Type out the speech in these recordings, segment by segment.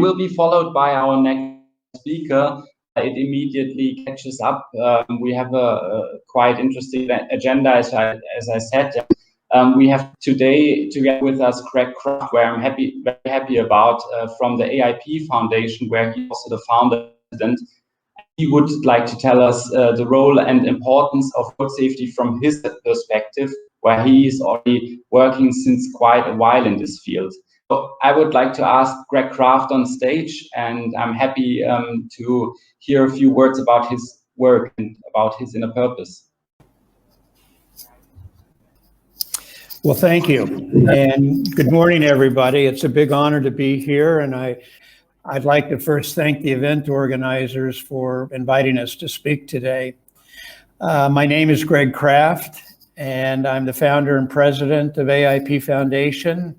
will be followed by our next speaker. It immediately catches up. We have a quite interesting agenda, as I said. We have today together with us Greig Craft, where I'm very happy about, from the AIP Foundation, where he's also the founder. He would like to tell us the role and importance of road safety from his perspective, where he is already working since quite a while in this field. So I would like to ask Greig Craft on stage, and I'm happy to hear a few words about his work and about his inner purpose. Well, thank you, and good morning, everybody. It's a big honor to be here, and I'd like to first thank the event organizers for inviting us to speak today. My name is Greig Craft, and I'm the founder and president of AIP Foundation,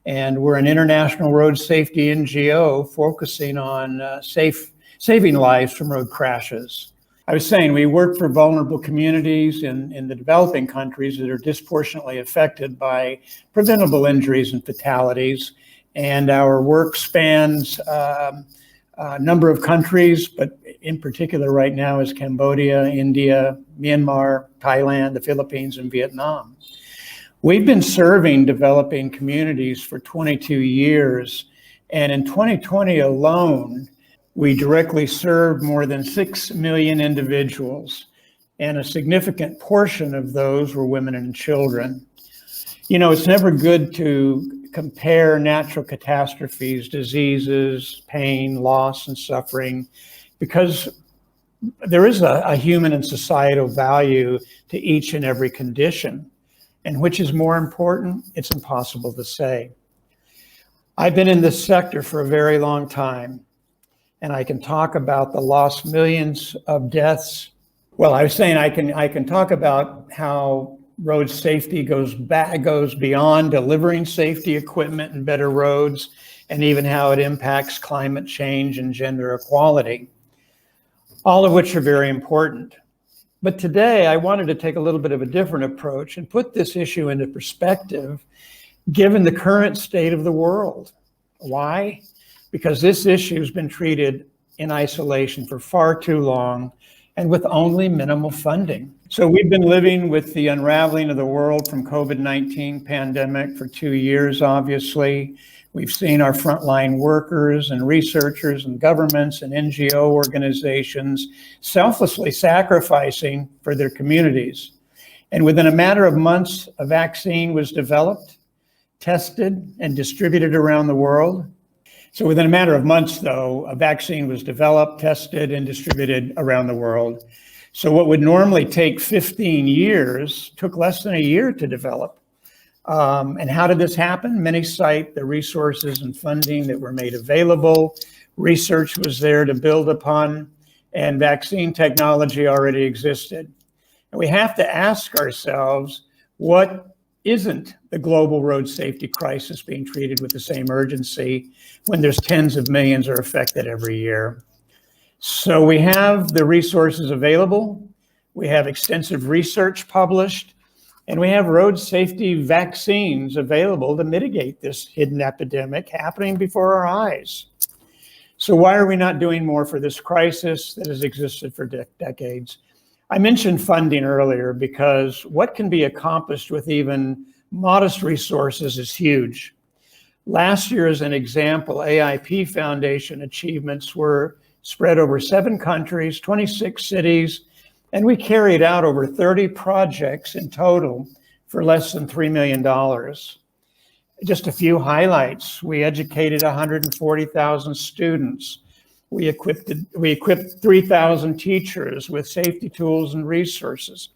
and we're an international road safety NGO focusing on saving lives from road crashes. I was saying we work for vulnerable communities in the developing countries that are disproportionately affected by preventable injuries and fatalities. And our work spans a number of countries, but in particular right now is Cambodia, India, Myanmar, Thailand, the Philippines, and Vietnam. We've been serving developing communities for 22 years, and in 2020 alone, we directly served more than 6 million individuals, and a significant portion of those were women and children. You know, it's never good to compare natural catastrophes, diseases, pain, loss, and suffering, because there is a human and societal value to each and every condition. And which is more important? It's impossible to say. I've been in this sector for a very long time, and I can talk about the lost millions of deaths. Well, I was saying I can talk about how road safety goes beyond delivering safety equipment and better roads, and even how it impacts climate change and gender equality, all of which are very important. But today I wanted to take a little bit of a different approach and put this issue into perspective, given the current state of the world. Why? Because this issue has been treated in isolation for far too long and with only minimal funding. So we've been living with the unraveling of the world from COVID-19 pandemic for 2 years, obviously. We've seen our frontline workers and researchers and governments and NGO organizations selflessly sacrificing for their communities. And within a matter of months, a vaccine was developed, tested, and distributed around the world. So within a matter of months, though, a vaccine was developed, tested, and distributed around the world. So what would normally take 15 years took less than a year to develop. And how did this happen? Many cite the resources and funding that were made available. Research was there to build upon, and vaccine technology already existed. And we have to ask ourselves, what isn't the global road safety crisis being treated with the same urgency when there's tens of millions are affected every year? So we have the resources available, we have extensive research published, and we have road safety vaccines available to mitigate this hidden epidemic happening before our eyes. So why are we not doing more for this crisis that has existed for decades? I mentioned funding earlier because what can be accomplished with even modest resources is huge. Last year, as an example, AIP Foundation achievements were spread over 7 countries, 26 cities, and we carried out over 30 projects in total for less than $3 million. Just a few highlights. We educated 140,000 students. We equipped 3,000 teachers with safety tools and resources.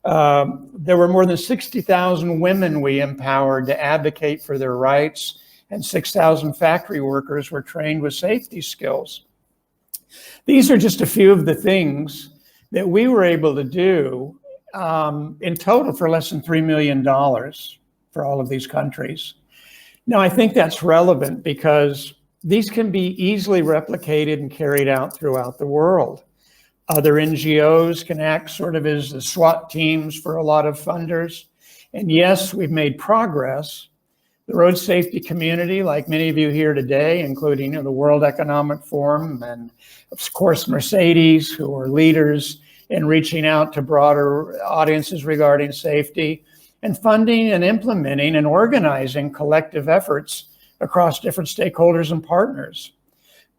There were more than 60,000 women we empowered to advocate for their rights, and 6,000 factory workers were trained with safety skills. These are just a few of the things that we were able to do in total for less than $3 million for all of these countries. Now, I think that's relevant because these can be easily replicated and carried out throughout the world. Other NGOs can act sort of as the SWAT teams for a lot of funders. And yes, we've made progress, The road safety community, like many of you here today, including the World Economic Forum and of course Mercedes, who are leaders in reaching out to broader audiences regarding safety, and funding and implementing and organizing collective efforts across different stakeholders and partners.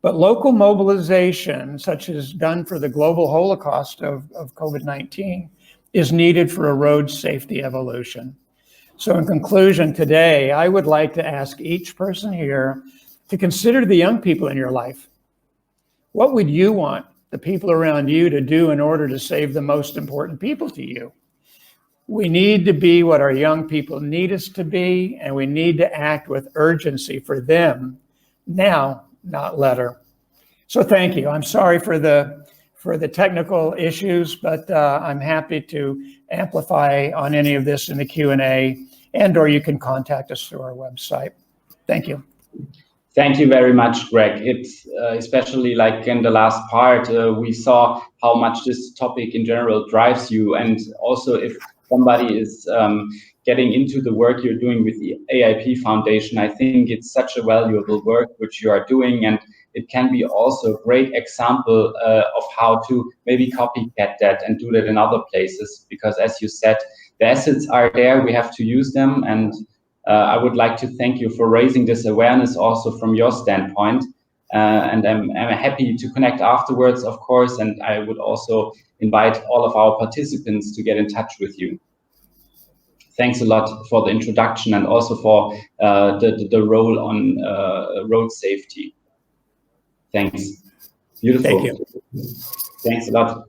But local mobilization, such as done for the global holocaust of COVID-19, is needed for a road safety evolution. So in conclusion today, I would like to ask each person here to consider the young people in your life. What would you want the people around you to do in order to save the most important people to you? We need to be what our young people need us to be, and we need to act with urgency for them now, not later. So thank you. I'm sorry for the technical issues, but I'm happy to amplify on any of this in the Q&A, or you can contact us through our website. Thank you. Thank you very much, Greg. It's especially like in the last part, we saw how much this topic in general drives you. And also if somebody is getting into the work you're doing with the AIP Foundation, I think it's such a valuable work which you are doing. And it can be also a great example of how to maybe copycat that and do that in other places. Because as you said, the assets are there, we have to use them. And I would like to thank you for raising this awareness also from your standpoint. And I'm happy to connect afterwards, of course. And I would also invite all of our participants to get in touch with you. Thanks a lot for the introduction and also for the role on road safety. Thanks. Beautiful. Thank you. Thanks a lot.